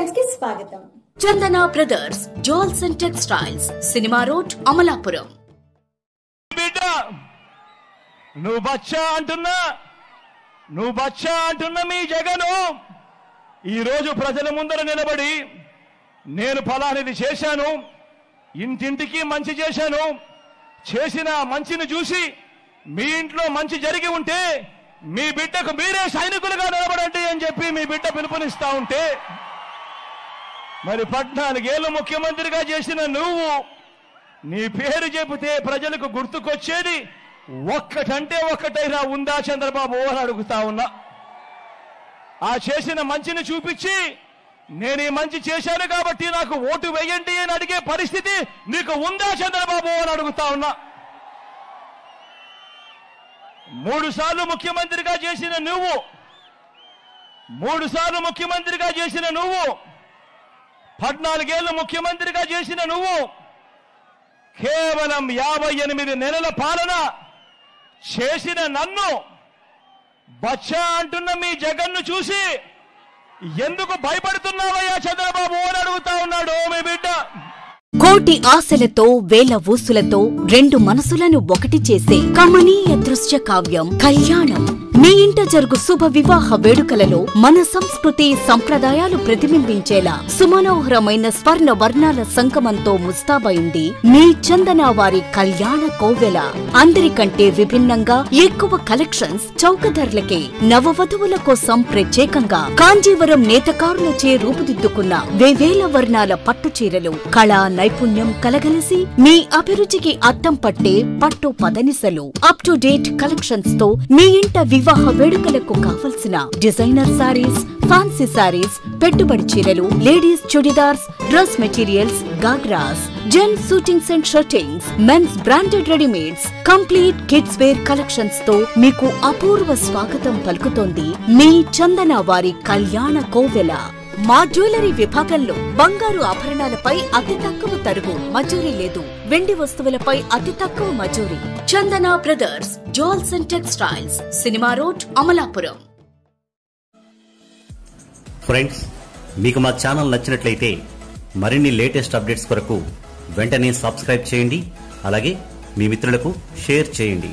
Times కి స్వాగతం. Chandana brothers jewels and textiles, cinema road, Amalapuram. బిడ్డ నువ్వు బచ్చా అంటున్నా మీ జగను ఈరోజు ప్రజల ముందర నిలబడి నేను ఫలానిది చేశాను, ఇంటింటికి మంచి చేశాను, చేసిన మంచిని చూసి మీ ఇంట్లో మంచి జరిగి ఉంటే మీ బిడ్డకు మీరే సైనికులుగా నిలబడండి అని చెప్పి మీ బిడ్డ పిలుపునిస్తా ఉంటే, మరి 14 ఏళ్ళు ముఖ్యమంత్రిగా చేసిన నువ్వు నీ పేరు చెబితే ప్రజలకు గుర్తుకొచ్చేది ఒక్కటంటే ఒక్కటైనా ఉందా చంద్రబాబు అని అడుగుతా ఉన్నా. ఆ చేసిన మంచిని చూపించి నేను ఈ మంచి చేశాను కాబట్టి నాకు ఓటు వేయండి అని అడిగే పరిస్థితి నీకు ఉందా చంద్రబాబు అని అడుగుతా ఉన్నా. 3 సార్లు ముఖ్యమంత్రిగా చేసిన నువ్వు 14 ఏళ్ళు ముఖ్యమంత్రిగా చేసిన నువ్వు కేవలం 58 నెలల పాలన చేసిన నన్ను బచ్చా అంటున్న మీ జగన్ను చూసి ఎందుకు భయపడుతున్నావయ్యా చంద్రబాబు అని అడుగుతా ఉన్నాడు మీ బిడ్డ. కోటి ఆశలతో వేల ఊసులతో 2 మనసులను ఒకటి చేసే కమనీయ దృశ్య కావ్యం కళ్యాణం. మీ ఇంట జరుగు శుభ వివాహ వేడుకలలో మన సంస్కృతి సంప్రదాయాలు ప్రతిబింబించేలా సుమనోహరమైన స్వర్ణ వర్ణాల సంగమంతో ముస్తాబైంది మీ చందన వారి కళ్యాణ కోవెల. అందరికంటే విభిన్నంగా ఎక్కువ కలెక్షన్స్ చౌక ధరలకే నవవధువుల కోసం ప్రత్యేకంగా కాంజీవరం నేతకారులచే రూపుదిద్దుకున్న వేవేల వర్ణాల పట్టు చీరలు, కళా నైపుణ్యం కలగలిసి మీ అభిరుచికి అద్దం పట్టే పట్టు పదనిసలు, అప్ టు డేట్ కలెక్షన్స్ తో మీ ఇంట వివాహ వేడుకలకు కావలసిన డిజైనర్ సారీస్, ఫ్యాన్సీ సారీస్, పెట్టుబడి చీరలు, ladies churidars, dress materials, ghagras, gents suitings and shirtings, mens branded readymades, complete kids wear collections తో మీకు అపూర్వ స్వాగతం పలుకుతోంది మీ చందన వారి కళ్యాణ కోవెల. మా జ్యువెలరీ విభాగంలో బంగారు ఆభరణాలపై అతి తక్కువ తరుగు, మజూరీ లేదు. వెండి వస్తువులపై అతి తక్కువ మజూరీ. Chandana brothers jewels and textiles, cinema road, Amalapuram. Friends, మీకు మా ఛానల్ నచ్చినట్లయితే మరిన్ని లేటెస్ట్ అప్డేట్స్ కొరకు వెంటనే సబ్స్క్రైబ్ చేయండి. అలాగే మీ మిత్రులకు షేర్ చేయండి.